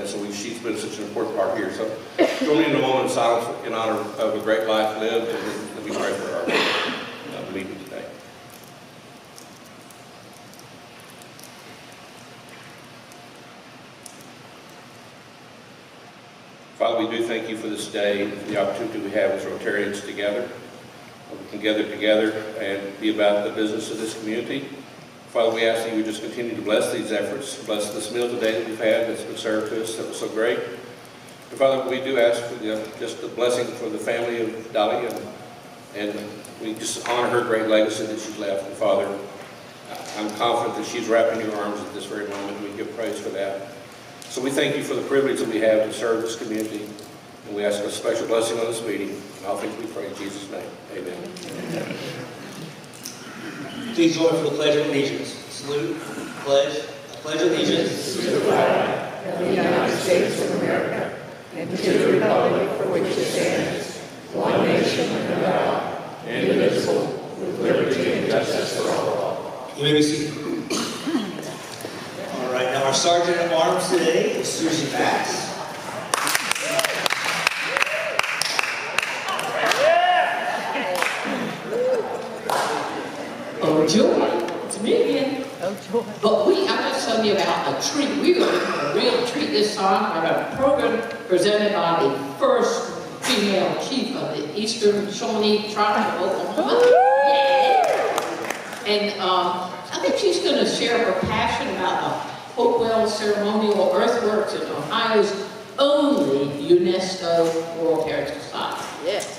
and so she's been such an important part here. So join me in a moment of silence in honor of a great life lived, and let me pray for our meeting today. Father, we do thank you for this day, for the opportunity we have as Rotarians together. We can gather together and be about the business of this community. Father, we ask that you would just continue to bless these efforts, bless this meal today that we've had that's been served to us that was so great. And Father, we do ask for just the blessing for the family of Dolly, and we just honor her great legacy that she's left. And Father, I'm confident that she's wrapped in your arms at this very moment, and we give praise for that. So we thank you for the privilege that we have to serve this community, and we ask a special blessing on this meeting. And all things we pray in Jesus' name. Amen. Please join for the Pledge of Allegiance. Salute, pledge, pledge allegiance to the flag of the United States of America and to the republic for which it stands, one nation under God, indivisible, with liberty and justice for all. You may be seated. All right, now our Sergeant at Arms today is Susie Bax. Oh, joy. It's me again. Oh, joy. But I'm just telling you about a treat. We're going to have a real treat this time. I got a program presented by the first female chief of the Eastern Shawnee tribe of Oklahoma. Yeah. And I think she's going to share her passion about the Hopewell Ceremonial Earthworks in Ohio's only UNESCO World Heritage Site. Yes.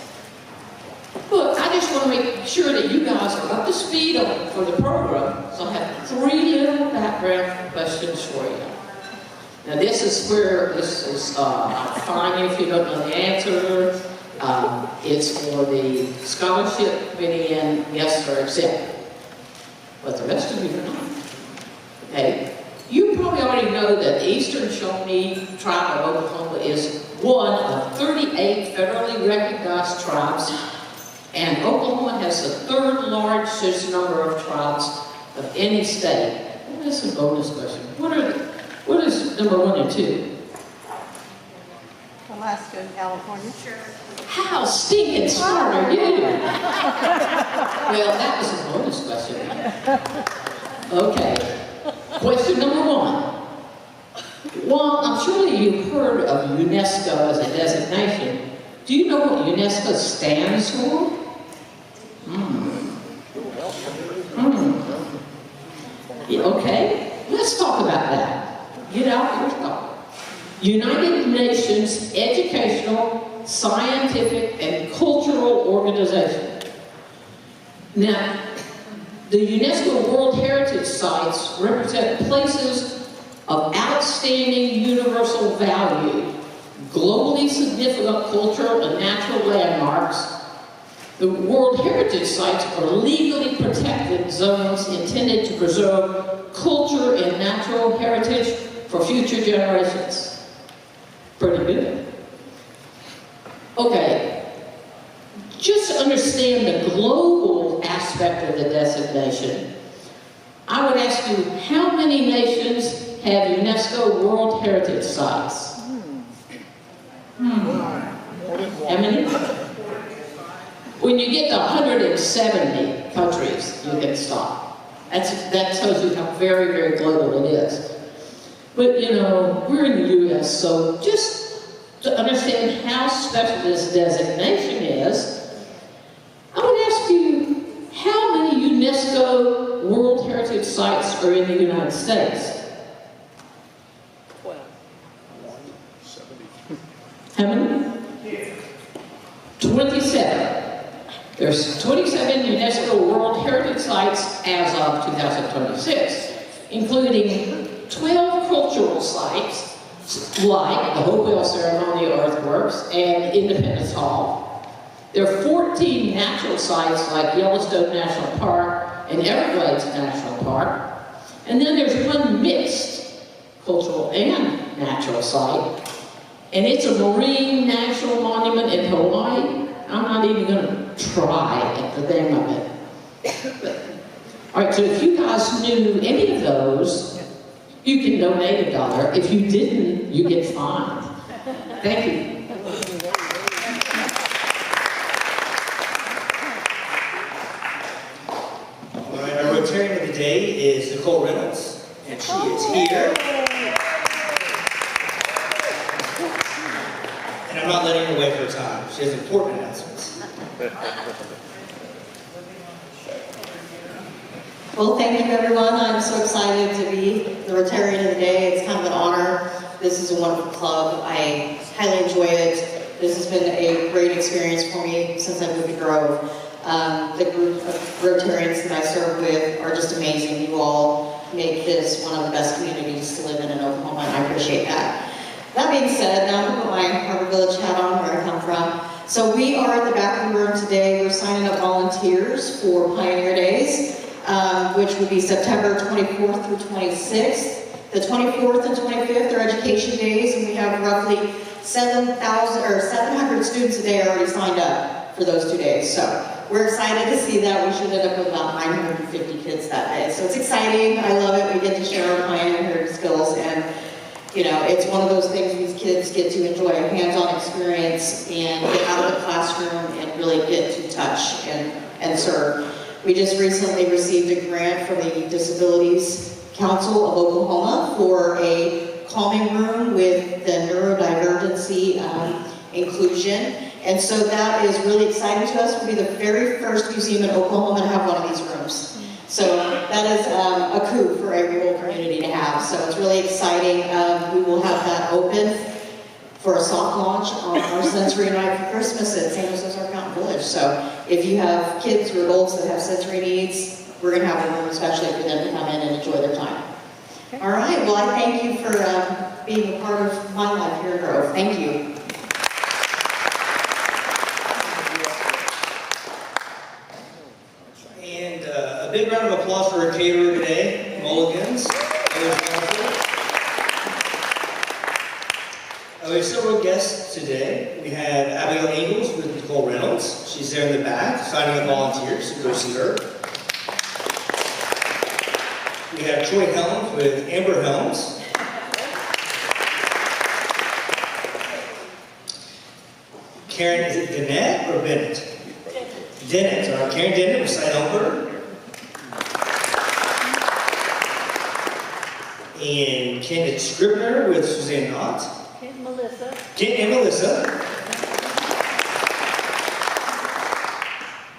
Look, I just want to make sure that you guys are up to speed for the program, so I have 3 little background questions for you. Now this is fine if you don't know the answer. It's for the scholarship committee, and yes or accept. But the rest of you are not. Okay. You probably already know that the Eastern Shawnee tribe of Oklahoma is one of 38 federally recognized tribes. And Oklahoma has the 3rd largest number of tribes of any state. Well, that's a bonus question. What is number 1 and 2? Alaska and California. Sure. How stinking smart are you? Well, that was a bonus question. Okay. Question number 1. Well, I'm sure you've heard of UNESCO as a designation. Do you know what UNESCO stands for? Yeah, okay, let's talk about that. Get out your talk. United Nations Educational, Scientific, and Cultural Organization. Now, the UNESCO World Heritage Sites represent places of outstanding universal value, globally significant cultural and natural landmarks. The World Heritage Sites are legally protected zones intended to preserve culture and natural heritage for future generations. Pretty good. Okay, just to understand the global aspect of the designation, I would ask you, how many nations have UNESCO World Heritage Sites? How many? When you get to 170 countries, you can stop. That tells you how very, very global it is. But you know, we're in the U.S., so just to understand how special this designation is, I would ask you, how many UNESCO World Heritage Sites are in the United States? 12. How many? 27. There's 27 UNESCO World Heritage Sites as of 2026, including 12 cultural sites, like the Hopewell Ceremonial Earthworks and Independence Hall. There are 14 natural sites like Yellowstone National Park and Everglades National Park. And then there's one mixed cultural and natural site, and it's a marine national monument in Hawaii. I'm not even going to try at the name of it. All right, so if you guys knew any of those, you can donate $1. If you didn't, you get fined. Thank you. All right, our Rotarian of the day is Nicole Reynolds, and she is here. And I'm not letting her wait her time. She has important announcements. Well, thank you, everyone. I'm so excited to be the Rotarian of the Day. It's kind of an honor. This is a wonderful club. I highly enjoy it. This has been a great experience for me since I moved to Grove. The group of Rotarians that I serve with are just amazing. You all make this one of the best communities to live in Oklahoma, and I appreciate that. That being said, now I'm going to put my Harbor Village hat on, where I come from. So we are at the back of the room today. We're signing up volunteers for Pioneer Days, which would be September 24th through 26th. The 24th and 25th are education days, and we have roughly 700 students a day already signed up for those 2 days. So we're excited to see that. We should end up with about 950 kids that day. So it's exciting. I love it. We get to share our pioneer skills, and you know, it's one of those things these kids get to enjoy a hands-on experience and get out of the classroom and really get to touch and serve. We just recently received a grant from the Disabilities Council of Oklahoma for a calming room with the neurodivergency inclusion. And so that is really exciting to us. We'll be the very first museum in Oklahoma to have one of these rooms. So that is a coup for every whole community to have. So it's really exciting. We will have that open for a soft launch on our sensory night for Christmas at San Jose Mountain Village. So if you have kids or adults that have sensory needs, we're going to have a room especially for them to come in and enjoy their time. All right, well, I thank you for being a part of my life here at Grove. Thank you. And a big round of applause for our caterer today, Mulligan's. We have several guests today. We have Abigail Ingalls with Nicole Reynolds. She's there in the back, signing up volunteers, so go see her. We have Troy Helms with Amber Helms. Karen, is it Dennett or Bennett? Dennett, all right, Karen Dennett with Side Helper. And Kenneth Scribner with Suzanne Knott. Kent and Melissa. Kent and Melissa.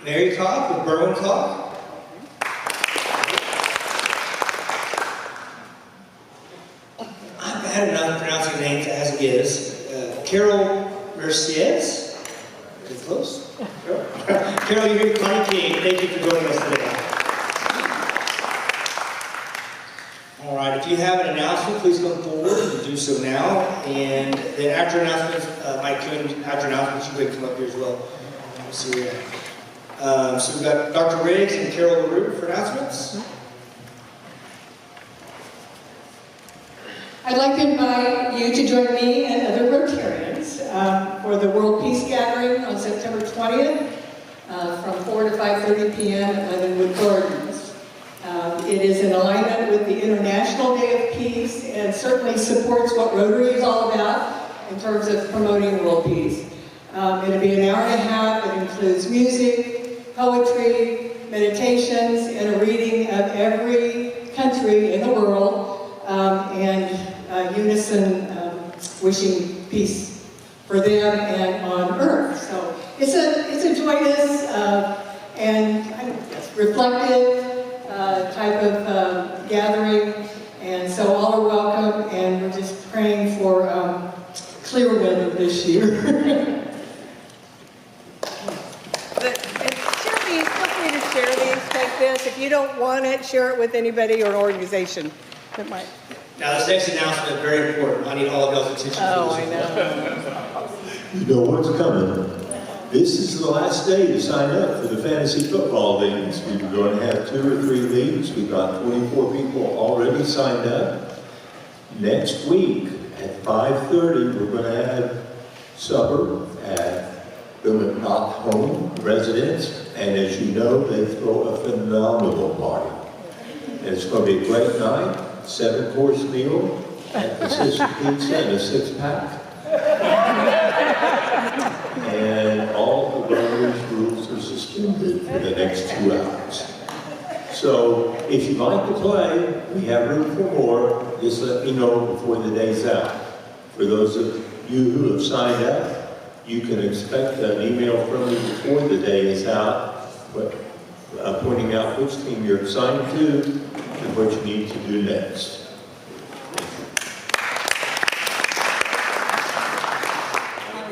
Mary Cock with Berwin Cock. I'm bad enough pronouncing names as it is. Carol Mercedes. Pretty close. Carol, you're here with Connie King. Thank you for joining us today. All right, if you have an announcement, please come forward and do so now. And then after announcements, Mike Kuhn, after announcements, you can come up here as well. Let's see where you're at. So we've got Dr. Riggs and Carol LaRue for announcements. I'd like to invite you to join me and other Rotarians for the World Peace Gathering on September 20th from 4 to 5:30 p.m. at Leavenwood Gardens. It is in alignment with the International Day of Peace and certainly supports what Rotary is all about in terms of promoting world peace. It'll be an hour and a half. It includes music, poetry, meditations, and a reading of every country in the world, and unison wishing peace for them and on earth. So it's a joyous and reflective type of gathering, and so all are welcome, and we're just praying for clear weather this year. Shawnee, feel free to share these, take this. If you don't want it, share it with anybody or an organization that might. Now this next announcement is very important. I need all of y'all's attention. Oh, for I this. know. You know what's coming. This is the last day to sign up for the fantasy football leagues. We were going to have 2 or 3 leagues. We've got 24 people already signed up. Next week at 5:30, we're going to have supper at the McNaught home residence. And as you know, they throw a phenomenal party. And it's going to be a great night. 7-course meal, Pacific pizza, and a 6-pack. And all the governor's rules are suspended for the next 2 hours. So if you'd like to play, we have room for more. Just let me know before the day's out. For those of you who have signed up, you can expect an email from me before the day is out, pointing out which team you're assigned to and what you need to do next.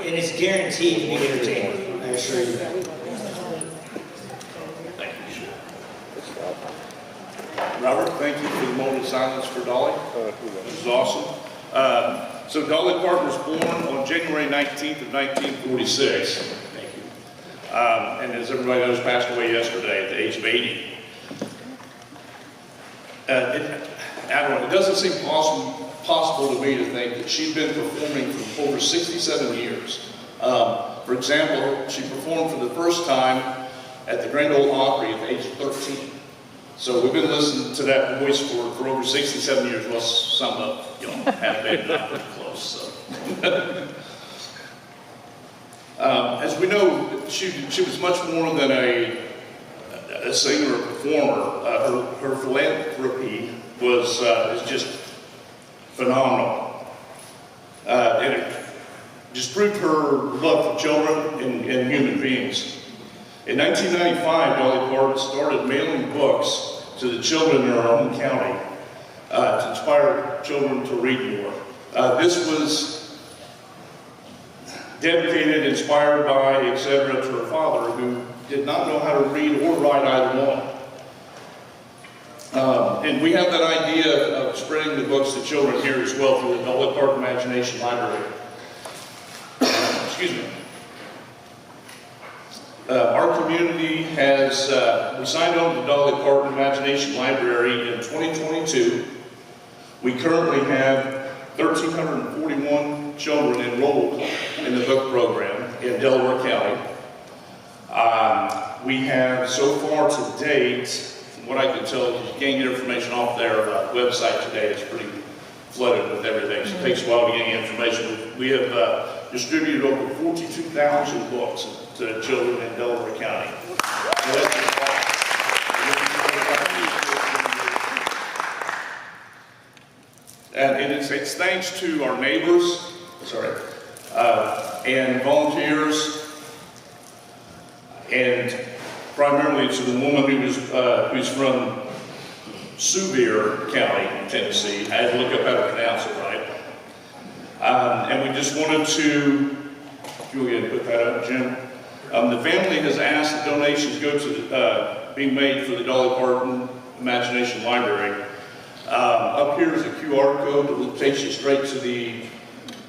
And it's guaranteed to be entertaining, I assure you that. Thank you. Robert, thank you for the moment of silence for Dolly. This is awesome. So Dolly Parton was born on January 19th of 1946. Thank you. And as everybody knows, passed away yesterday at the age of 80. I don't know, it doesn't seem possible to me to think that she'd been performing for over 67 years. For example, she performed for the first time at the Grand Ole Opry at the age of 13. So we've been listening to that voice for over 67 years. Well, some of you know have been not pretty close. So. As we know, she was much more than a singer or performer. Her philanthropy is just phenomenal. And it just proved her love for children and human beings. In 1995, Dolly Parton started mailing books to the children in her own county to inspire children to read more. This was dedicated, inspired by, etc., to her father, who did not know how to read or write either one. And we have that idea of spreading the books to children here as well through the Dolly Parton Imagination Library. Excuse me. Our community has, we signed on to the Dolly Parton Imagination Library in 2022. We currently have 1,341 children enrolled in the book program in Delaware County. We have so far to date, from what I can tell, you can't get information off their website today. It's pretty flooded with everything, so it takes a while to get information. We have distributed over 42,000 books to children in Delaware County. And it's thanks to our neighbors, and volunteers, and primarily to the woman who's from Sevier County, Tennessee. I had to look up how to pronounce it right. And we just wanted to, if you'll get put that up, Jim. The family has asked that donations go to being made for the Dolly Parton Imagination Library. Up here is a QR code that takes you straight to the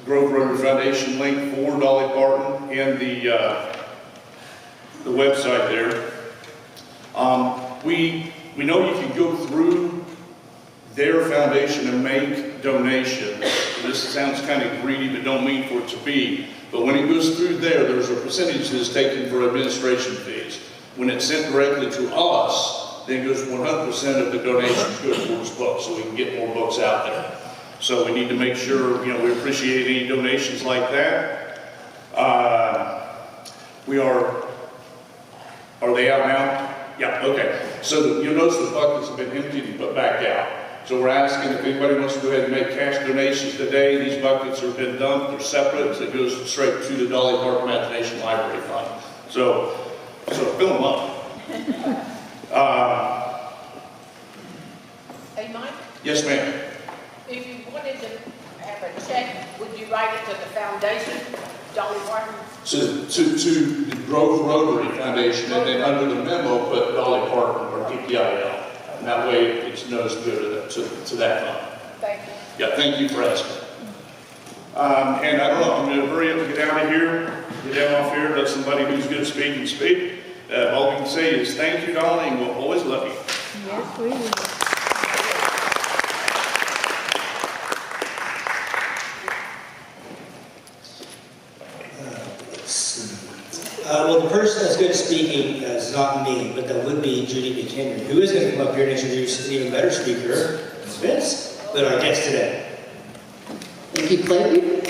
Grove Rotary Foundation link for Dolly Parton and the website there. We know you can go through their foundation and make donations. This sounds kind of greedy, but don't mean for it to be. But when it goes through there, there's a percentage that's taken for administration fees. When it's sent directly to us, then it goes 100% of the donations go towards books, so we can get more books out there. So we need to make sure, we appreciate any donations like that. Are they out now? Yeah, okay. So you'll notice the buckets have been emptied and put back out. So we're asking if anybody wants to go ahead and make cash donations today. These buckets have been dumped, they're separate, so it goes straight to the Dolly Parton Imagination Library Fund. So fill them up. Hey, Mike, Yes, ma'am. if you wanted to have a check, would you write it to the foundation, Dolly Parton? To the Grove Rotary Foundation, and then under the memo, put Dolly Parton or DPIL. And that way it knows good to that fund. Thank you. Yeah, thank you for asking. And I don't know, I'm going to hurry up and get out of here, get down off here, let somebody who's good at speaking speak. All we can say is thank you, Dolly, and we'll always love you. Yes, we will. Well, the person that's good at speaking is not me, but that would be Judy Buchanan, who is going to come up here and introduce an even better speaker, Vince. with our guest today. Thank you, Clayton.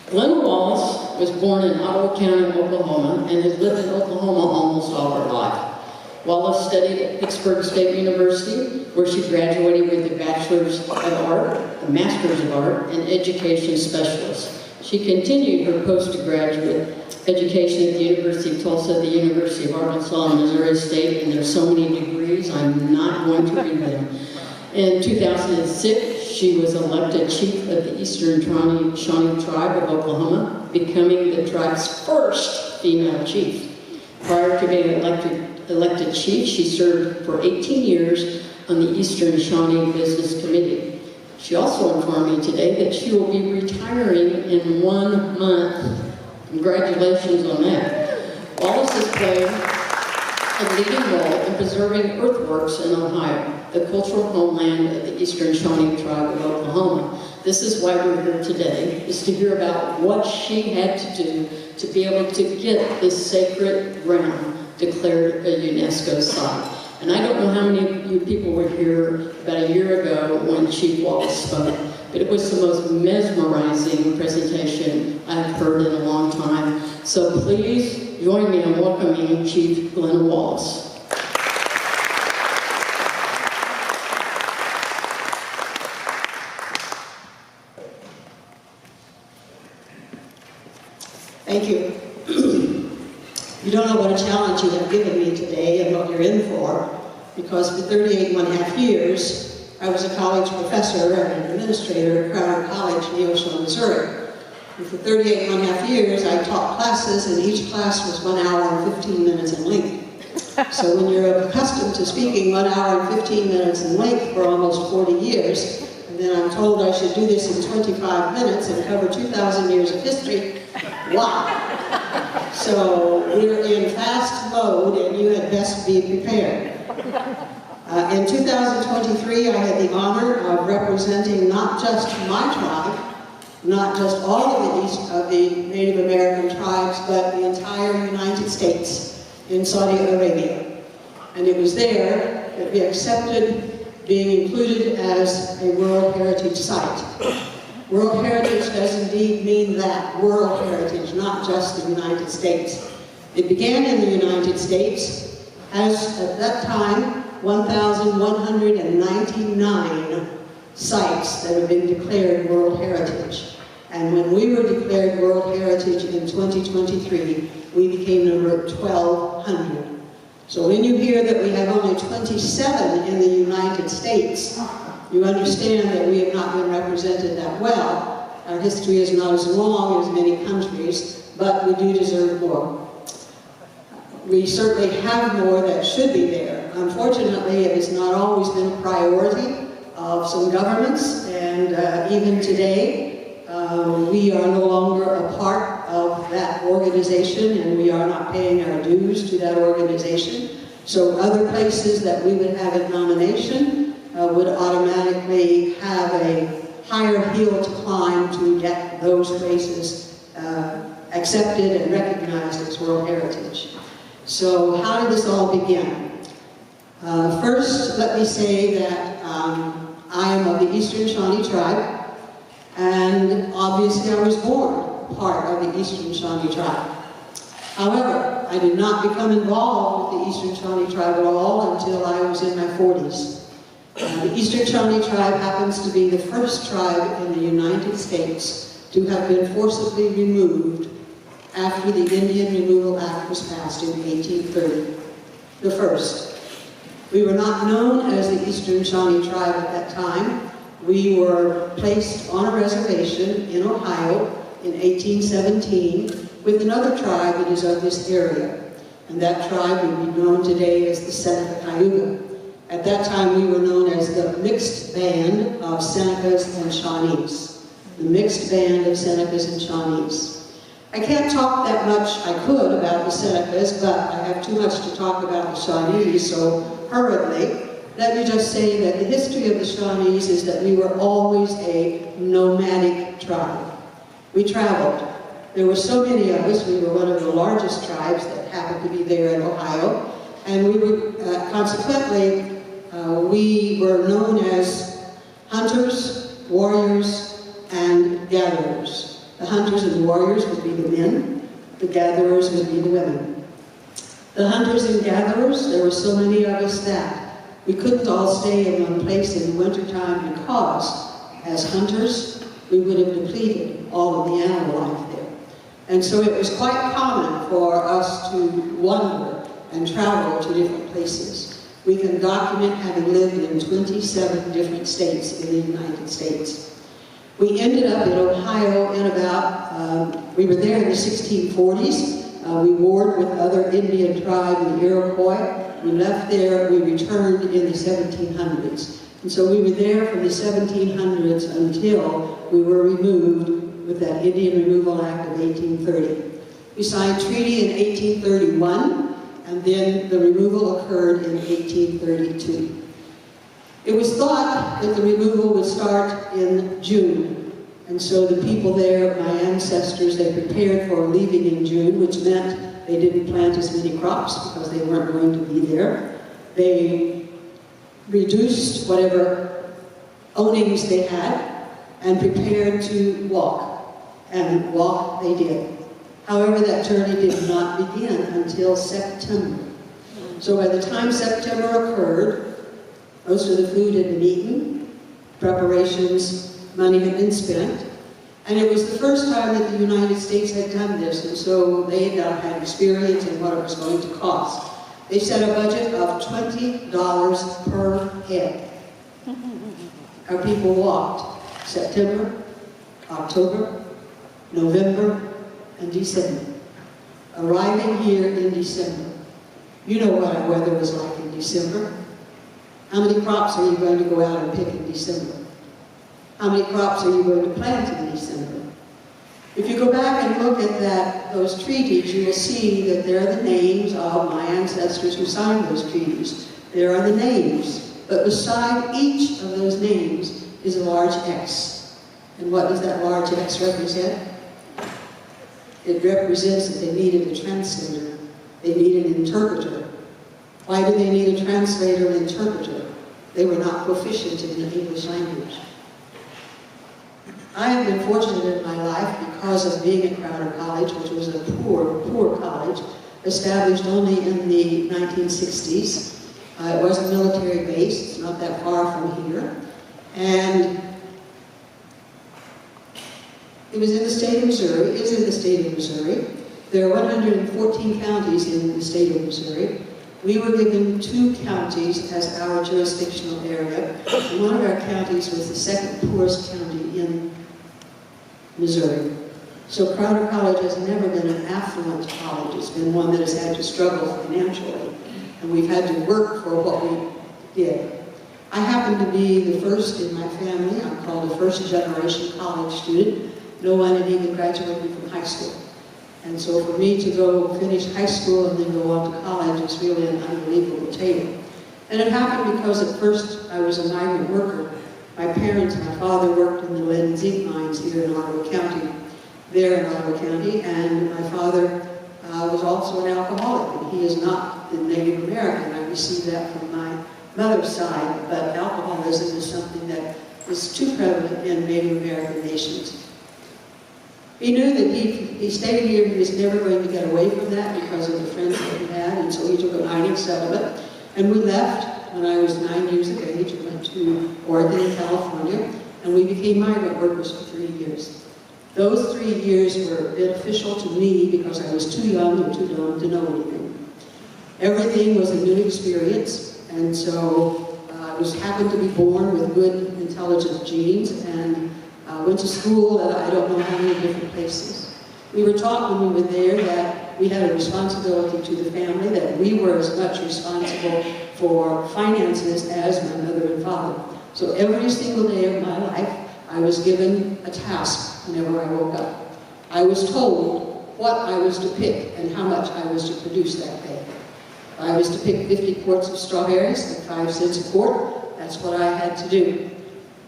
Glenna Wallace was born in Ottawa County, Oklahoma, and has lived in Oklahoma almost all her life. Wallace studied at Pittsburgh State University, where she graduated with a Bachelor's of Art, a Master's of Art, and Education Specialist. She continued her postgraduate education at the University of Tulsa, the University of Arkansas, and Missouri State, and there's so many degrees, I'm not going to read them. In 2006, she was elected chief of the Eastern Shawnee tribe of Oklahoma, becoming the tribe's first female chief. Prior to being elected chief, she served for 18 years on the Eastern Shawnee Business Committee. She also informed me today that she will be retiring in 1 month. Congratulations on that. Wallace has played a leading role in preserving earthworks in Ohio, the cultural homeland of the Eastern Shawnee tribe of Oklahoma. This is why we're here today, is to hear about what she had to do to be able to get this sacred ground declared a UNESCO site. And I don't know how many of you people were here about a year ago when Chief Wallace spoke, but it was the most mesmerizing presentation I've heard in a long time. So please join me in welcoming Chief Glenna Wallace. Thank you. You don't know what a challenge you have given me today and what you're in for, because for 38.5 years, I was a college professor and an administrator at Crowder College in Neosho, Missouri. And for 38.5 years, I taught classes, and each class was 1 hour and 15 minutes in length. So when you're accustomed to speaking 1 hour and 15 minutes in length for almost 40 years, and then I'm told I should do this in 25 minutes and cover 2,000 years of history, wow! So we're in fast mode, and you had best be prepared. In 2023, I had the honor of representing not just my tribe, not just all of the Native American tribes, but the entire United States in Saudi Arabia. And it was there that we accepted being included as a World Heritage Site. World Heritage does indeed mean that, World Heritage, not just the United States. It began in the United States as, at that time, 1,199 sites that have been declared World Heritage. And when we were declared World Heritage in 2023, we became number 1,200. So when you hear that we have only 27 in the United States, you understand that we have not been represented that well. Our history is not as long as many countries, but we do deserve more. We certainly have more that should be there. Unfortunately, it has not always been a priority of some governments, and even today, we are no longer a part of that organization, and we are not paying our dues to that organization. So other places that we would have in nomination would automatically have a higher hill to climb to get those places accepted and recognized as World Heritage. So how did this all begin? First, let me say that I am of the Eastern Shawnee tribe, and obviously I was born part of the Eastern Shawnee tribe. However, I did not become involved with the Eastern Shawnee tribe at all until I was in my 40s. The Eastern Shawnee tribe happens to be the first tribe in the United States to have been forcibly removed after the Indian Removal Act was passed in 1830. The first. We were not known as the Eastern Shawnee tribe at that time. We were placed on a reservation in Ohio in 1817 with another tribe that is of this area. And that tribe would be known today as the Seneca Cayuga. At that time, we were known as the mixed band of Senecas and Shawnees. The mixed band of Senecas and Shawnees. I can't talk that much, I could, about the Senecas, but I have too much to talk about the Shawnees, so hurriedly, let me just say that the history of the Shawnees is that we were always a nomadic tribe. We traveled. There were so many of us, we were one of the largest tribes that happened to be there in Ohio, and we were consequently We were known as hunters, warriors, and gatherers. The hunters and the warriors would be the men, the gatherers would be the women. The hunters and gatherers, there were so many of us that we couldn't all stay in one place in the wintertime because, as hunters, we would have depleted all of the animal life there. And so it was quite common for us to wander and travel to different places. We can document having lived in 27 different states in the United States. We ended up in Ohio in about, we were there in the 1640s. We warred with other Indian tribes, the Iroquois. We left there, we returned in the 1700s. And so we were there from the 1700s until we were removed with that Indian Removal Act of 1830. We signed treaty in 1831, and then the removal occurred in 1832. It was thought that the removal would start in June, and so the people there, my ancestors, they prepared for leaving in June, which meant they didn't plant as many crops because they weren't going to be there. They reduced whatever ownings they had and prepared to walk, and walk they did. However, that journey did not begin until September. So by the time September occurred, most of the food had been eaten, preparations, money had been spent, and it was the first time that the United States had done this, and so they had experience in what it was going to cost. They set a budget of $20 per head. Our people walked September, October, November, and December. Arriving here in December. You know what our weather was like in December. How many crops are you going to go out and pick in December? How many crops are you going to plant in December? If you go back and look at those treaties, you will see that there are the names of my ancestors who signed those treaties. There are the names, but beside each of those names is a large X. And what does that large X represent? It represents that they needed a translator. They needed an interpreter. Why do they need a translator and interpreter? They were not proficient in the English language. I have been fortunate in my life because of being at Crowder College, which was a poor college, established only in the 1960s. It was a military base, it's not that far from here. And it was in the state of Missouri, is in the state of Missouri. There are 114 counties in the state of Missouri. We were given 2 counties as our jurisdictional area, and one of our counties was the second poorest county in Missouri. So Crowder College has never been an affluent college. It's been one that has had to struggle financially, and we've had to work for what we did. I happen to be the first in my family. I'm called a first-generation college student. No one had even graduated from high school. And so for me to go finish high school and then go on to college is really an unbelievable tale. And it happened because at first I was a migrant worker. My parents, my father worked in the lead and zinc mines here in Ottawa County, and my father was also an alcoholic, and he is not the Native American. I received that from my mother's side, but alcoholism is something that is too prevalent in Native American nations. He knew that he stayed here, he was never going to get away from that because of the friends that he had, and so he took a mining settlement. And we left when I was 9 years of age, and went to Oregon and California, and we became migrant workers for 3 years. Those 3 years were beneficial to me because I was too young and too dumb to know anything. Everything was a new experience, and so I happened to be born with good, intelligent genes, and went to school at I don't know how many different places. We were taught when we were there that we had a responsibility to the family, that we were as much responsible for finances as my mother and father. So every single day of my life, I was given a task whenever I woke up. I was told what I was to pick and how much I was to produce that day. I was to pick 50 quarts of strawberries at 5 cents a quart. That's what I had to do.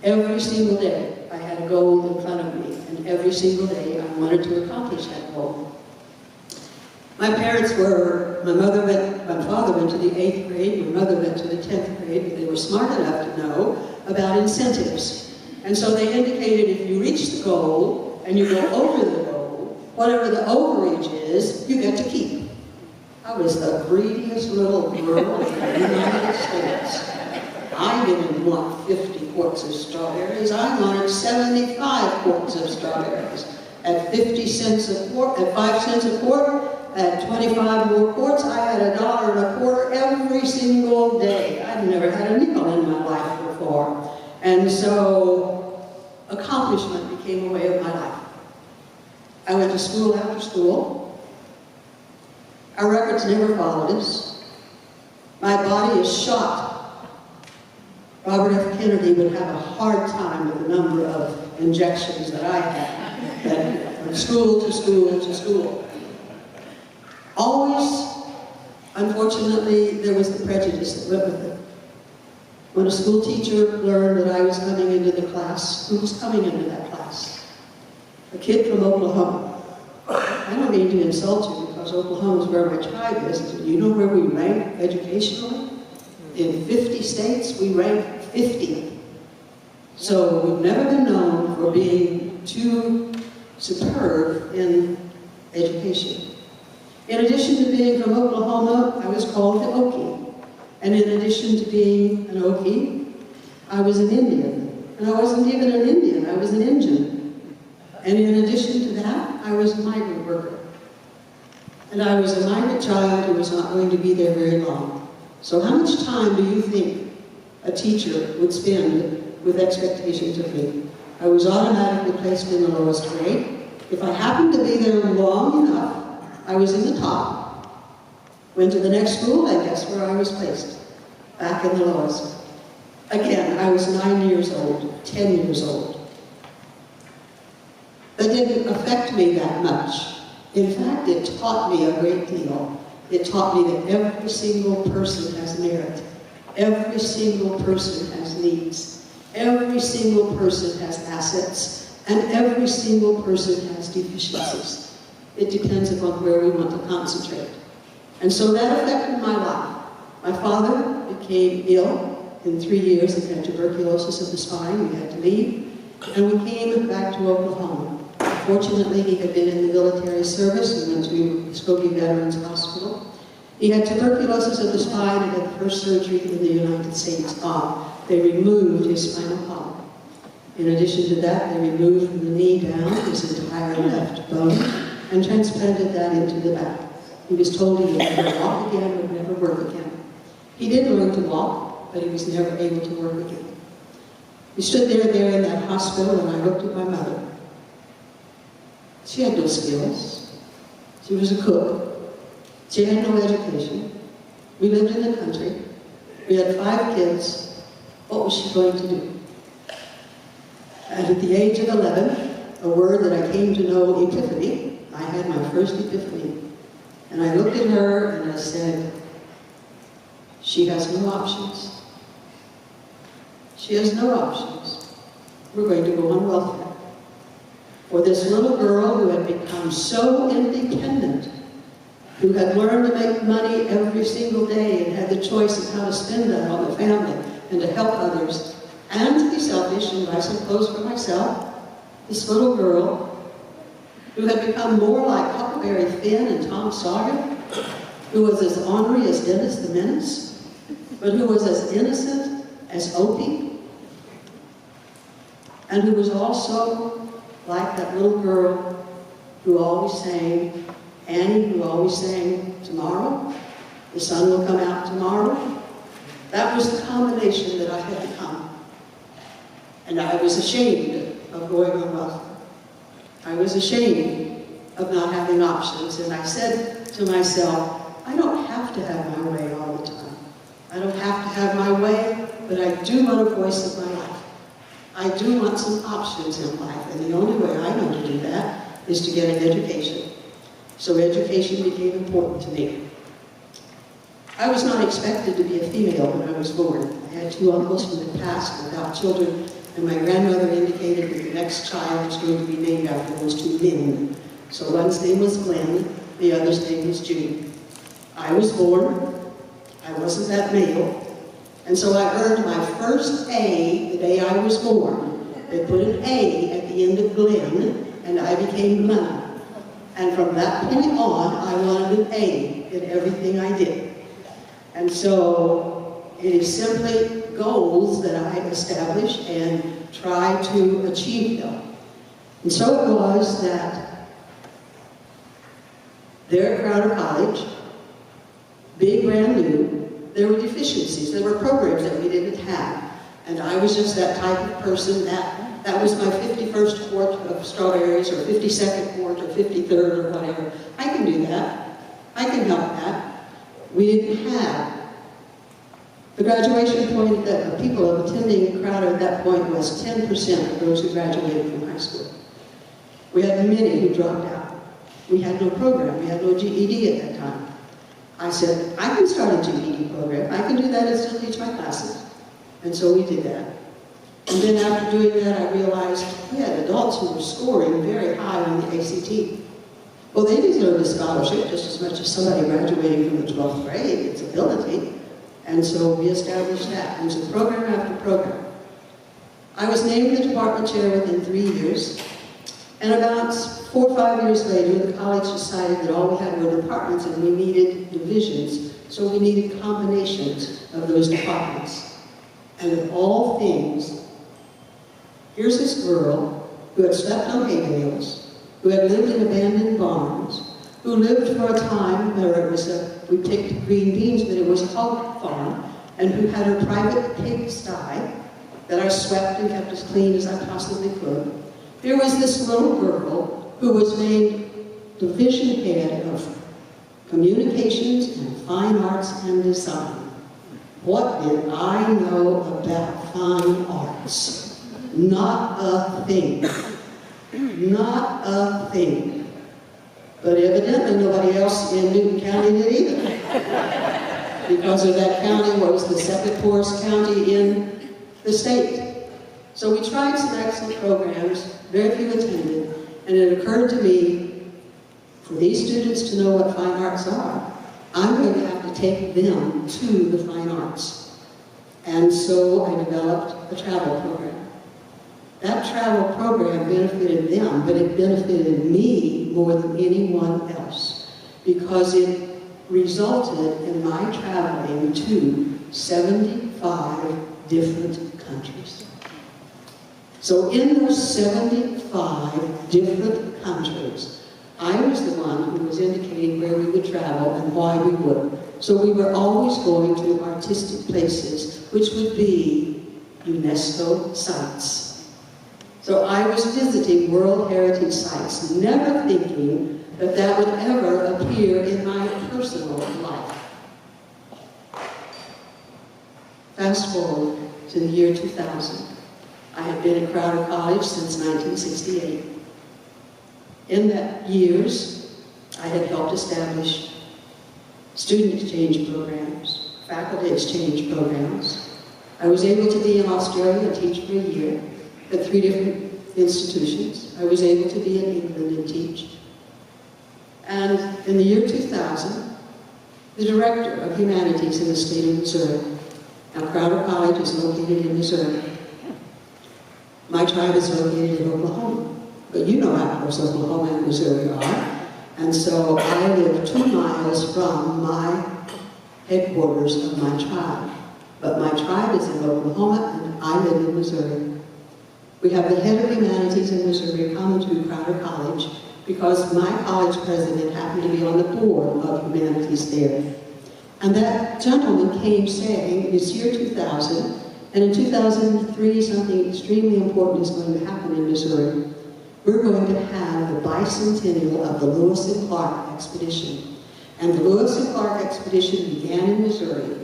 Every single day, I had a goal in front of me, and every single day I wanted to accomplish that goal. My father went to the 8th grade, my mother went to the 10th grade, but they were smart enough to know about incentives. And so they indicated if you reach the goal and you go over the goal, whatever the overreach is, you get to keep. I was the greediest little girl in the United States. I didn't want 50 quarts of strawberries, I wanted 75 quarts of strawberries. At 50 cents a quart, at 5 cents a quart, at 25 more quarts, I had $1.25 every single day. I'd never had a nickel in my life before. And so, accomplishment became a way of my life. I went to school after school. Our records never followed us. My body is shot. Robert F. Kennedy would have a hard time with the number of injections that I had, from school to school to school. Always, unfortunately, there was the prejudice that went with it. When a school teacher learned that I was coming into the class, who was coming into that class? A kid from Oklahoma. I don't mean to insult you because Oklahoma is where my tribe is. Do you know where we rank educationally? In 50 states, we rank 50th. So we've never been known for being too superb in education. In addition to being from Oklahoma, I was called the Okie. And in addition to being an Okie, I was an Indian. And I wasn't even an Indian, I was an Injun. And in addition to that, I was a migrant worker. And I was a migrant child who was not going to be there very long. So how much time do you think a teacher would spend with expectations of me? I was automatically placed in the lowest grade. If I happened to be there long enough, I was in the top. Went to the next school, and guess where I was placed? Back in the lowest. Again, I was 9 years old, 10 years old. That didn't affect me that much. In fact, it taught me a great deal. It taught me that every single person has merit. Every single person has needs. Every single person has assets. And every single person has deficiencies. It depends upon where we want to concentrate. And so that affected my life. My father became ill in 3 years. He had tuberculosis of the spine. We had to leave. And we came back to Oklahoma. Fortunately, he had been in the military service. He went to Skokie Veterans Hospital. He had tuberculosis of the spine and had the first surgery in the United States. They removed his spinal column. In addition to that, they removed from the knee down his entire left bone and transplanted that into the back. He was told he would never walk again, would never work again. He did learn to walk, but he was never able to work again. We stood there in that hospital, and I looked at my mother. She had no skills. She was a cook. She had no education. We lived in the country. We had 5 kids. What was she going to do? And at the age of 11, a word that I came to know, epiphany, I had my first epiphany. And I looked at her and I said, she has no options. She has no options. We're going to go on welfare. For this little girl who had become so independent, who had learned to make money every single day and had the choice of how to spend that on the family and to help others, and to be selfish and buy some clothes for myself, this little girl who had become more like Huckleberry Finn and Tom Sawyer, who was as ornery as Dennis the Menace, but who was as innocent as Opie, and who was also like that little girl who always sang, Annie, who always sang, tomorrow, the sun will come out tomorrow. That was the combination that I had become. And I was ashamed of going on welfare. I was ashamed of not having options. And I said to myself, I don't have to have my way all the time. I don't have to have my way, but I do want a voice in my life. I do want some options in life. And the only way I know to do that is to get an education. So education became important to me. I was not expected to be a female when I was born. I had 2 uncles from the past without children, and my grandmother indicated that the next child was going to be named after those 2 men. So one's name was Glenna, the other's name was Judy. I was born, I wasn't that male, and so I earned my first A the day I was born. They put an A at the end of Glenn, and I became Glenna. And from that point on, I wanted an A in everything I did. And so it is simply goals that I establish and try to achieve them. And so it was that there at Crowder College, big, brand new, there were deficiencies. There were programs that we didn't have. And I was just that type of person that was my 51st quart of strawberries or 52nd quart or 53rd or whatever. I can do that. I can help that. We didn't have. The graduation point that people of attending Crowder at that point was 10% of those who graduated from high school. We had many who dropped out. We had no program. We had no GED at that time. I said, I can start a GED program. I can do that and still teach my classes. And so we did that. And then after doing that, I realized we had adults who were scoring very high on the ACT. Well, they deserved a scholarship just as much as somebody graduating from the 12th grade. It's ability. And so we established that. And so program after program. I was named the department chair within 3 years. And about 4 or 5 years later, the college decided that all we had were departments and we needed divisions. So we needed combinations of those departments. And of all things, here's this girl who had slept on hay bales, who had lived in abandoned barns, who lived for a time where it was we picked green beans, but it was a hog farm, and who had her private pig sty that I swept and kept as clean as I possibly could. There was this little girl who was named division head of communications and fine arts and design. What did I know about fine arts? Not a thing. Not a thing. But evidently nobody else in Newton County did either. Because of that county was the second poorest county in the state. So we tried some excellent programs, very few attended, and it occurred to me, for these students to know what fine arts are, I'm going to have to take them to the fine arts. And so I developed a travel program. That travel program benefited them, but it benefited me more than anyone else, because it resulted in my traveling to 75 different countries. So in those 75 different countries, I was the one who was indicating where we would travel and why we would. So we were always going to artistic places, which would be UNESCO sites. So I was visiting World Heritage sites, never thinking that that would ever appear in my personal life. Fast forward to the year 2000. I had been at Crowder College since 1968. In that years, I had helped establish student exchange programs, faculty exchange programs. I was able to be in Australia and teach for a year at 3 different institutions. I was able to be in England and teach. And in the year 2000, the director of humanities in the state of Missouri. Now, Crowder College is located in Missouri. My tribe is located in Oklahoma. But you know how close Oklahoma and Missouri are. And so I live 2 miles from my headquarters of my tribe. But my tribe is in Oklahoma and I live in Missouri. We have the head of humanities in Missouri come to Crowder College because my college president happened to be on the board of humanities there. And that gentleman came saying, it's year 2000, and in 2003 something extremely important is going to happen in Missouri. We're going to have the bicentennial of the Lewis and Clark expedition. And the Lewis and Clark expedition began in Missouri.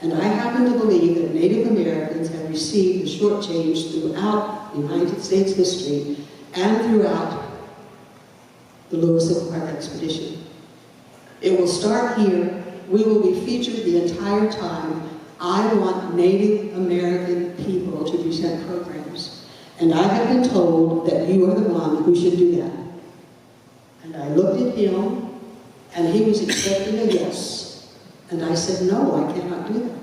And I happen to believe that Native Americans have received the shortchange throughout United States history and throughout the Lewis and Clark expedition. It will start here. We will be featured the entire time. I want Native American people to present programs. And I have been told that you are the one who should do that. And I looked at him And he was expecting a yes. And I said, no, I cannot do that.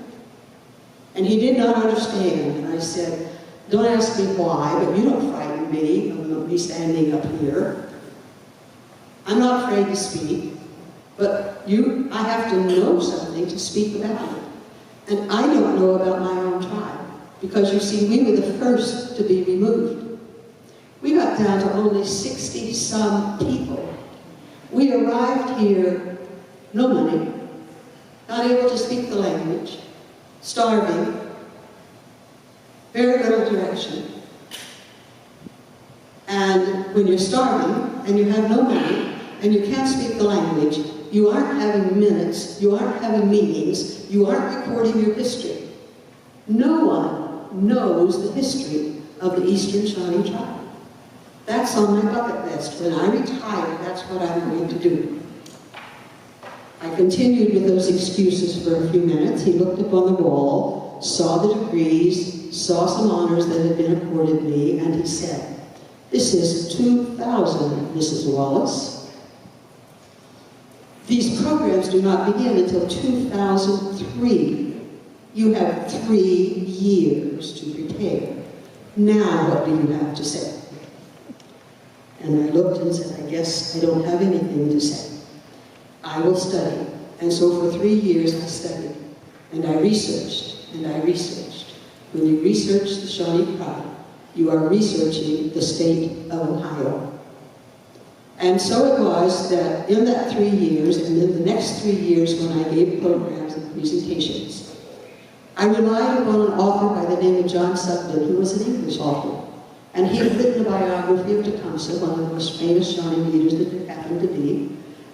And he did not understand. And I said, don't ask me why, but you don't frighten me of me standing up here. I'm not afraid to speak, but I have to know something to speak about it. And I don't know about my own tribe, because you see, we were the first to be removed. We got down to only 60-some people. We arrived here, no money, not able to speak the language, starving, very little direction. And when you're starving and you have no money and you can't speak the language, you aren't having minutes, you aren't having meetings, you aren't recording your history. No one knows the history of the Eastern Shawnee tribe. That's on my bucket list. When I retire, that's what I'm going to do. I continued with those excuses for a few minutes. He looked up on the wall, saw the degrees, saw some honors that had been accorded me, and he said, "This is 2000, Mrs. Wallace. These programs do not begin until 2003. You have 3 years to prepare. Now what do you have to say?" And I looked and said, "I guess I don't have anything to say. I will study." And so for 3 years I studied, and I researched, and I researched. When you research the Shawnee tribe, you are researching the state of Ohio. And so it was that in that 3 years, and in the next 3 years when I gave programs and presentations, I relied upon an author by the name of John Sugden, who was an English author. And he had written a biography of Tecumseh, one of the most famous Shawnee leaders that there happened to be,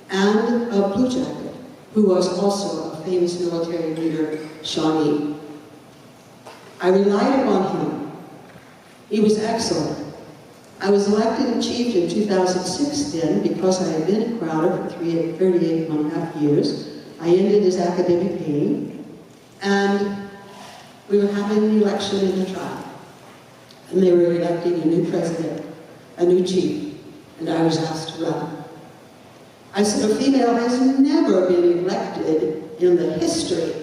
and of Blue Jacket, who was also a famous military leader, Shawnee. I relied upon him. He was excellent. I was elected in chief in 2006 then, because I had been at Crowder for 38.5 years. I ended as academic dean, and we were having an election in the tribe. And they were electing a new president, a new chief, and I was asked to run. I said, a female has never been elected in the history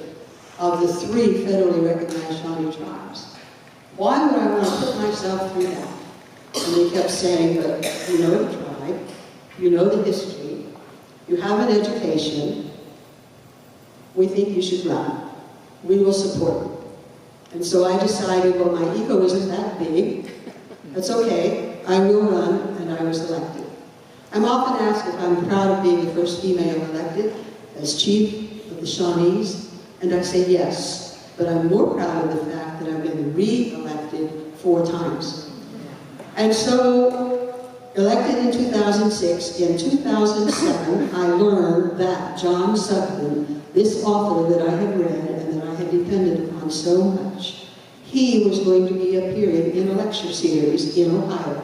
of the 3 federally recognized Shawnee tribes. Why would I want to put myself through that? And they kept saying, but you know the tribe, you know the history, you have an education, we think you should run. We will support you. And so I decided, well, my ego isn't that big. That's okay. I will run, and I was elected. I'm often asked if I'm proud of being the first female elected as chief of the Shawnees, and I say yes. But I'm more proud of the fact that I've been re-elected 4 times. And so, elected in 2006, in 2007, I learned that John Sugden, this author that I had read and that I had depended upon so much, he was going to be appearing in a lecture series in Ohio.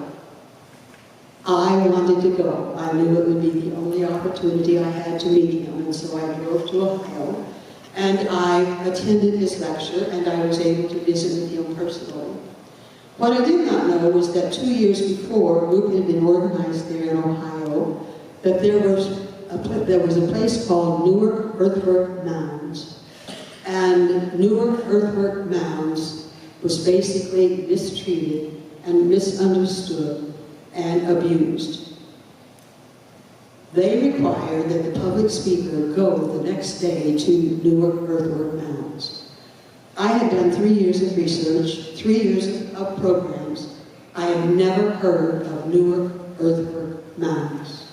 I wanted to go. I knew it would be the only opportunity I had to meet him, and so I drove to Ohio, and I attended his lecture, and I was able to visit with him personally. What I did not know was that 2 years before, a group had been organized there in Ohio, that there was a place called Newark Earthwork Mounds. And Newark Earthwork Mounds was basically mistreated and misunderstood and abused. They required that the public speaker go the next day to Newark Earthwork Mounds. I had done 3 years of research, 3 years of programs. I had never heard of Newark Earthwork Mounds.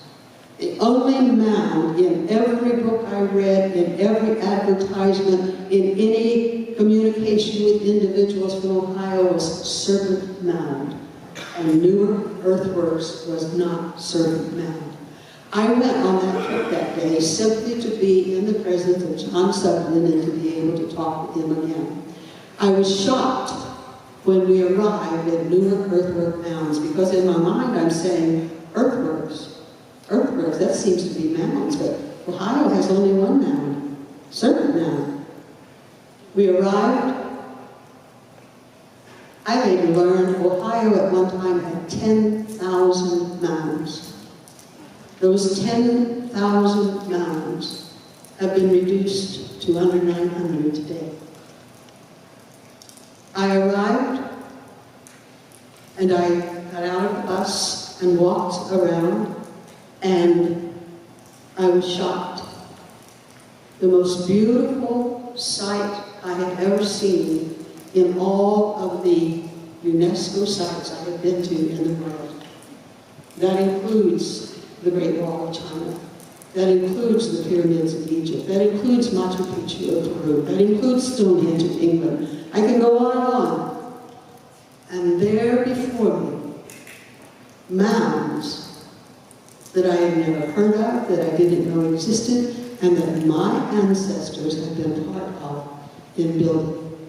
The only mound in every book I read, in every advertisement, in any communication with individuals from Ohio was Serpent Mound. And Newark Earthworks was not Serpent Mound. I went on that trip that day simply to be in the presence of John Sugden and to be able to talk with him again. I was shocked when we arrived at Newark Earthwork Mounds, because in my mind I'm saying, earthworks, that seems to be mounds, but Ohio has only one mound, Serpent Mound. We arrived. I later learned Ohio at one time had 10,000 mounds. Those 10 100,000 mounds have been reduced to under 900 today. I arrived and I got out of the bus and walked around, and I was shocked. The most beautiful sight I have ever seen in all of the UNESCO sites I have been to in the world. That includes the Great Wall of China. That includes the pyramids of Egypt. That includes Machu Picchu of Peru. That includes Stonehenge of England. I can go on and on. And there before me, mounds that I had never heard of, that I didn't know existed, and that my ancestors had been part of in building.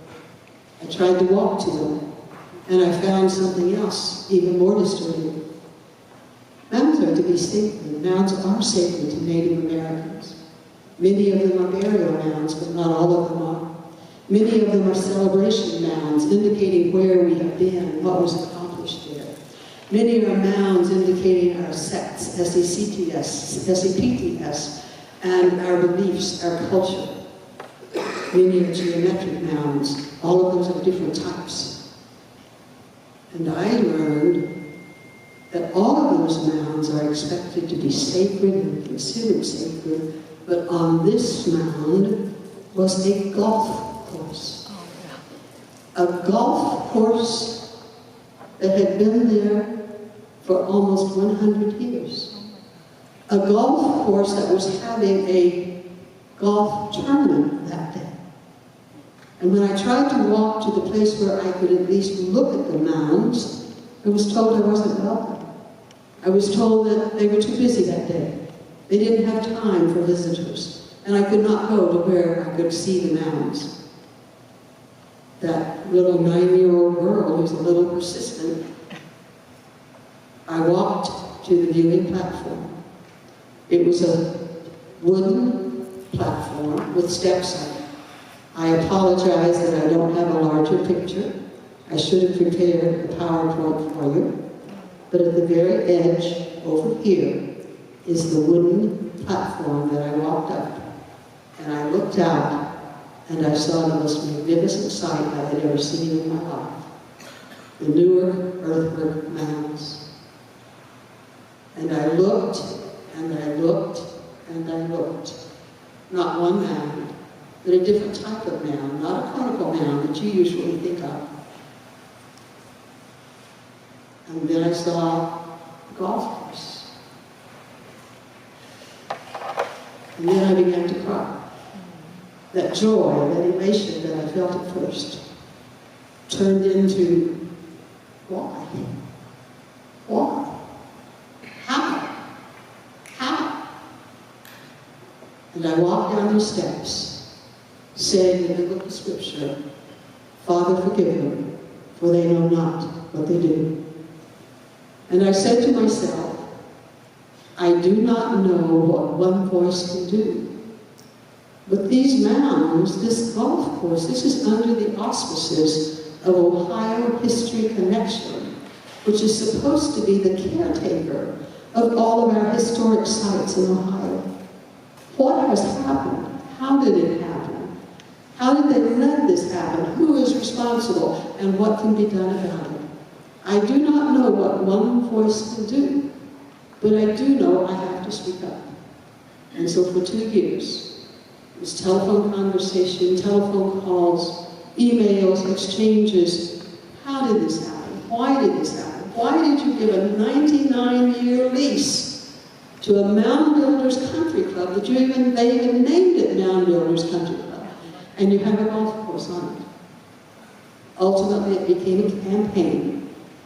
I tried to walk to them, and I found something else even more disturbing. Mounds are to be sacred. Mounds are sacred to Native Americans. Many of them are burial mounds, but not all of them are. Many of them are celebration mounds, indicating where we have been and what was accomplished there. Many are mounds indicating our sects, S-E-C-T-S, S-E-P-T-S, and our beliefs, our culture. Many are geometric mounds. All of those are different types. And I learned that all of those mounds are expected to be sacred and considered sacred, but on this mound was a golf course. A golf course that had been there for almost 100 years. A golf course that was having a golf tournament that day. And when I tried to walk to the place where I could at least look at the mounds, I was told I wasn't welcome. I was told that they were too busy that day. They didn't have time for visitors, and I could not go to where I could see the mounds. That little 9-year-old girl who's a little persistent, I walked to the viewing platform. It was a wooden platform with steps on it. I apologize that I don't have a larger picture. I should have prepared a PowerPoint for you. But at the very edge, over here, is the wooden platform that I walked up. And I looked out, and I saw the most magnificent sight I had ever seen in my life. The Newark earthwork mounds. And I looked, and I looked, and I looked. Not one mound, but a different type of mound, not a conical mound that you usually think of. And then I saw a golf course. And then I began to cry. That joy, that elation that I felt at first turned into, why? Why? How? How? And I walked down those steps, saying in the book of Scripture, Father, forgive them, for they know not what they do. And I said to myself, I do not know what one voice can do. But these mounds, this golf course, this is under the auspices of Ohio History Connection, which is supposed to be the caretaker of all of our historic sites in Ohio. What has happened? How did it happen? How did they let this happen? Who is responsible? And what can be done about it? I do not know what one voice can do, but I do know I have to speak up. And so for 2 years, it was telephone conversation, telephone calls, emails, exchanges. How did this happen? Why did this happen? Why did you give a 99-year lease to a Mound Builders Country Club that they even named it Mound Builders Country Club, and you have a golf course on it? Ultimately, it became a campaign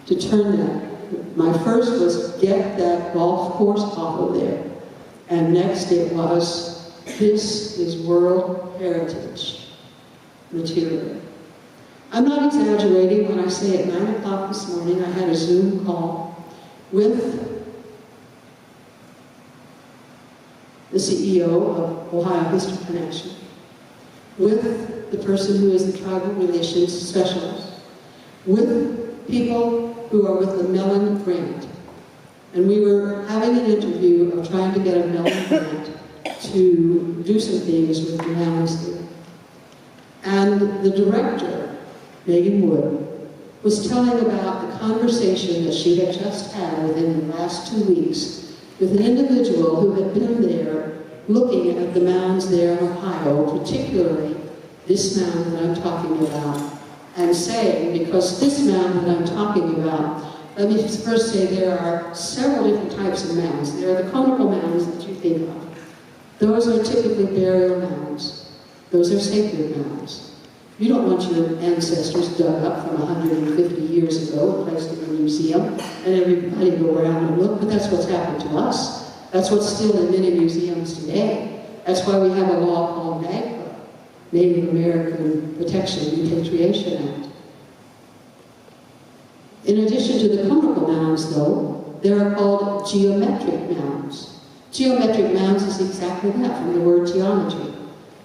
to turn that. My first was get that golf course off of there. And next it was, this is World Heritage material. I'm not exaggerating when I say at 9 o'clock this morning I had a Zoom call with the CEO of Ohio History Connection, with the person who is the tribal relations specialist, with people who are with the Mellon Grant. And we were having an interview of trying to get a Mellon grant to do some things with the mounds there. And the director, Megan Wood, was telling about the conversation that she had just had within the last 2 weeks with an individual who had been there looking at the mounds there in Ohio, particularly this mound that I'm talking about, and saying, because this mound that I'm talking about, let me first say there are several different types of mounds. There are the conical mounds that you think of. Those are typically burial mounds. Those are sacred mounds. You don't want your ancestors dug up from 150 years ago and placed in a museum and everybody go around and look, but that's what's happened to us. That's what's still in many museums today. That's why we have a law called NAGPRA, Native American Protection and Repatriation Act. In addition to the conical mounds, though, there are called geometric mounds. Geometric mounds is exactly that, from the word geometry.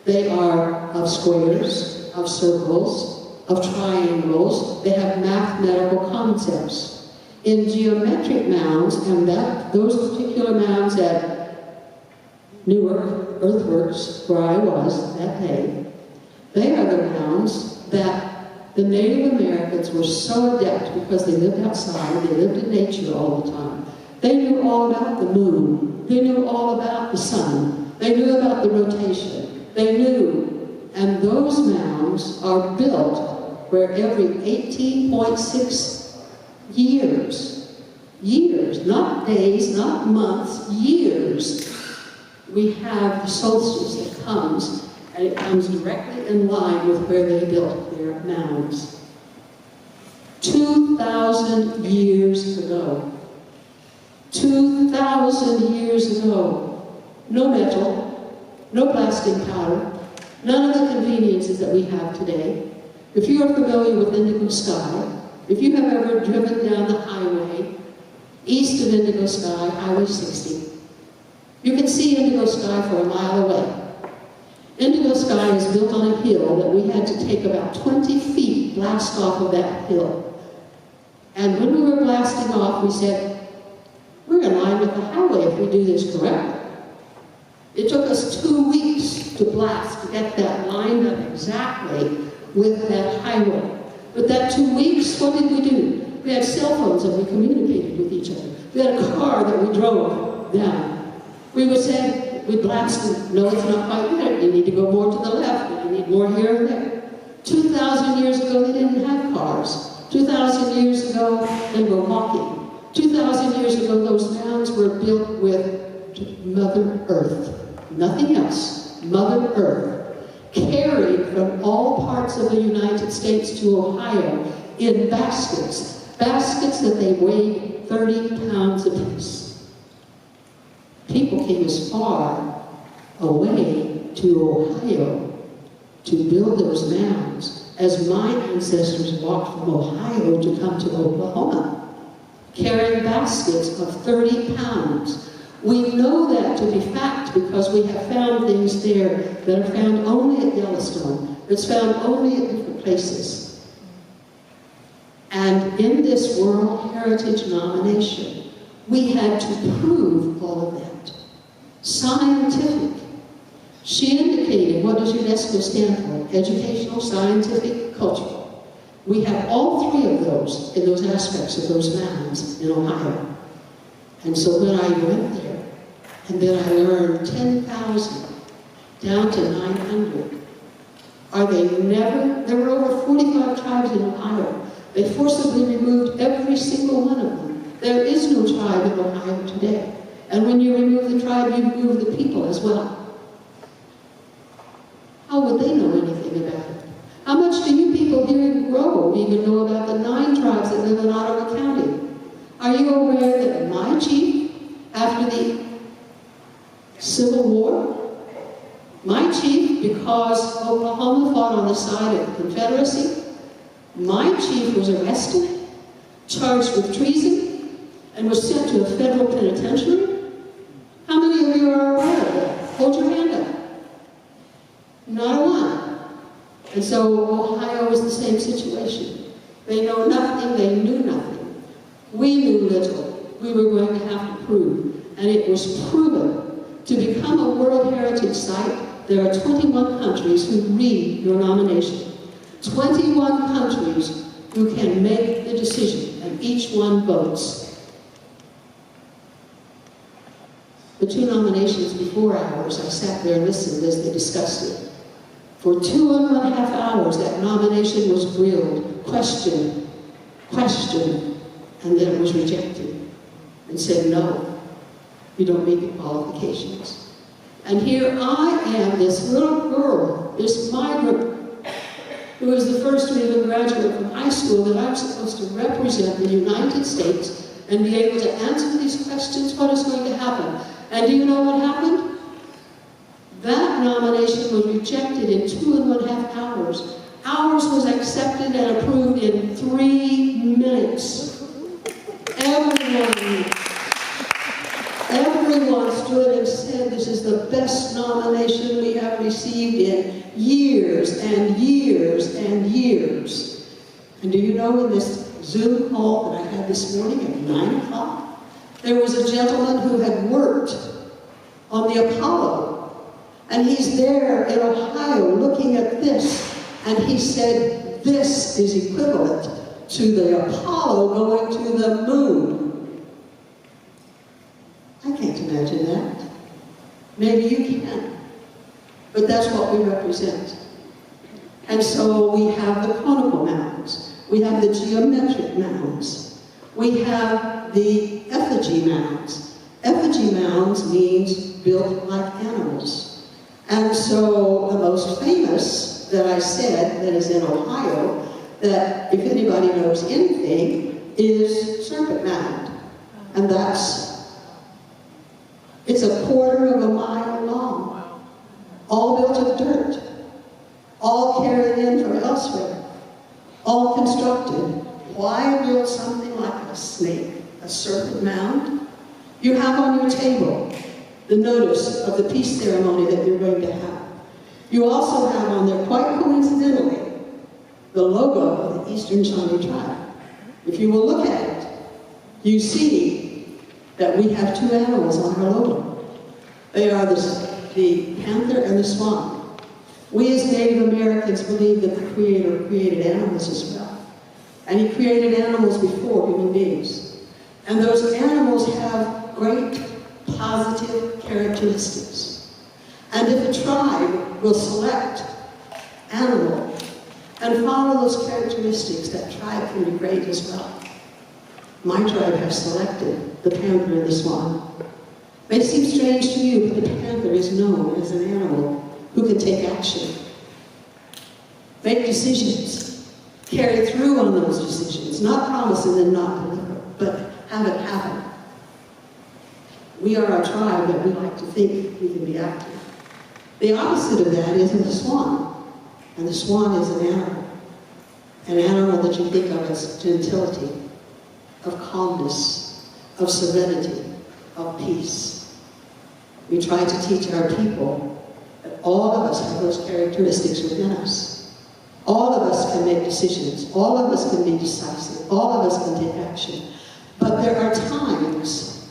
They are of squares, of circles, of triangles. They have mathematical concepts. In geometric mounds, and those particular mounds at Newark Earthworks, where I was that day, they are the mounds that the Native Americans were so adept because they lived outside, they lived in nature all the time. They knew all about the moon. They knew all about the sun. They knew about the rotation. They knew. And those mounds are built where every 18.6 years, not days, not months, years, we have the solstice that comes, and it comes directly in line with where they built their mounds. 2,000 years ago. 2,000 years ago. No metal, no blasting powder, none of the conveniences that we have today. If you are familiar with Indigo Sky, if you have ever driven down the highway east of Indigo Sky, Highway 60, you can see Indigo Sky for a mile away. Indigo Sky is built on a hill that we had to take about 20 feet blast off of that hill. And when we were blasting off, we said, we're in line with the highway if we do this correctly. It took us 2 weeks to blast to get that lined up exactly with that highway. But that 2 weeks, what did we do? We had cell phones and we communicated with each other. We had a car that we drove down. We would say, we blasted, no, it's not quite there. You need to go more to the left, and you need more here and there. 2,000 years ago, they didn't have cars. 2,000 years ago, they were walking. 2,000 years ago, those mounds were built with Mother Earth. Nothing else. Mother Earth. Carried from all parts of the United States to Ohio in baskets. Baskets that they weighed 30 pounds apiece. People came as far away to Ohio to build those mounds as my ancestors walked from Ohio to come to Oklahoma, carrying baskets of 30 pounds. We know that to be fact because we have found things there that are found only at Yellowstone, that's found only at different places. And in this World Heritage nomination, we had to prove all of that. Scientific. She indicated, what does UNESCO stand for? Educational, scientific, cultural. We have all three of those in those aspects of those mounds in Ohio. And so when I went there, and then I learned 10,000 down to 900. There were over 45 tribes in Ohio. They forcibly removed every single one of them. There is no tribe in Ohio today. And when you remove the tribe, you remove the people as well. How would they know anything about it? How much do you people here in Grove even know about the 9 tribes that live in Ottawa County? Are you aware that my chief, after the Civil War, my chief, because Oklahoma fought on the side of the Confederacy, my chief was arrested, charged with treason, and was sent to a federal penitentiary? How many of you are aware of that? Hold your hand up. Not a one. And so Ohio is the same situation. They know nothing, they knew nothing. We knew little. we were going to have to prove. And it was proven. To become a World Heritage Site, there are 21 countries who read your nomination. 21 countries who can make the decision, and each one votes. The two nominations before ours, I sat there and listened as they discussed it. For 2.5 hours, that nomination was grilled, questioned, and then it was rejected and said, no, you don't meet the qualifications. And here I am, this little girl, this migrant, who was the first to even graduate from high school, that I'm supposed to represent the United States and be able to answer these questions. What is going to happen? And do you know what happened? That nomination was rejected in 2.5 hours. Ours was accepted and approved in 3 minutes. Everyone stood and said, this is the best nomination we have received in years and years and years. And do you know, in this Zoom call that I had this morning at 9 o'clock, there was a gentleman who had worked on the Apollo. And he's there in Ohio looking at this. And he said, this is equivalent to the Apollo going to the moon. I can't imagine that. Maybe you can. But that's what we represent. And so we have the conical mounds. We have the geometric mounds. We have the effigy mounds. Effigy mounds means built like animals. And so the most famous that I said, that is in Ohio, that if anybody knows anything, is Serpent Mound. And it's 1/4 mile long, all built of dirt, all carried in from elsewhere, all constructed. Why build something like a snake, a serpent mound? You have on your table the notice of the peace ceremony that you're going to have. You also have on there, quite coincidentally, the logo of the Eastern Shawnee tribe. If you will look at it, you see that we have 2 animals on our logo. They are the panther and the swan. We as Native Americans believe that the Creator created animals as well. And He created animals before human beings. And those animals have great positive characteristics. And if a tribe will select animal and follow those characteristics, that tribe can be great as well. My tribe has selected the panther and the swan. It may seem strange to you, but the panther is known as an animal who can take action, make decisions, carry through on those decisions, not promise and then not deliver, but have it happen. We are a tribe that we like to think we can be active. The opposite of that is the swan. And the swan is an animal that you think of as gentility, of calmness, of serenity, of peace. We try to teach our people that all of us have those characteristics within us. All of us can make decisions. All of us can be decisive. All of us can take action. But there are times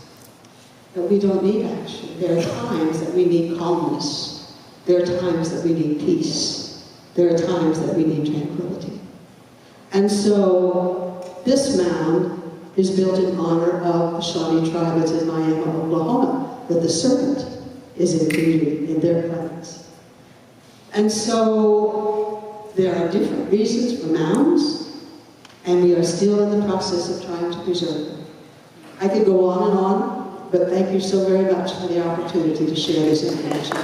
that we don't need action. There are times that we need calmness. There are times that we need peace. There are times that we need tranquility. And so this mound is built in honor of the Shawnee tribe that's in Miami, Oklahoma, that the serpent is included in their plans. And so there are different reasons for mounds, and we are still in the process of trying to preserve them. I could go on and on, but thank you so very much for the opportunity to share this information.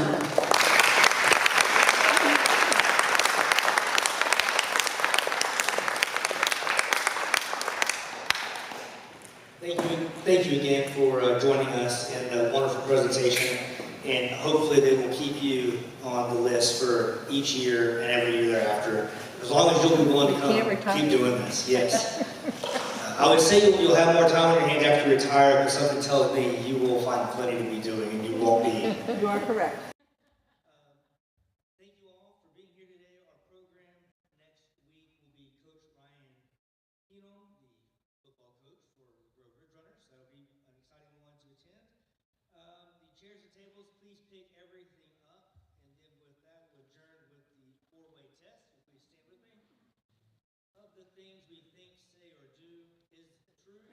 Thank you again for joining us in a wonderful presentation, and hopefully they will keep you on the list for each year and every year thereafter. As long as you'll be willing to come, keep doing this, yes. I would say you'll have more time on your hands after you retire, but something tells me you will find plenty to be doing and you won't be. You are correct. Thank you all for being here today. Our program next week will be Coach Ryan Keenum, the football coach for the Grove Ridge Runners. That'll be tables, please pick everything up. And then with that, we'll adjourn with the four-way test. If you stand with me. Of the things we think, say, or do is true,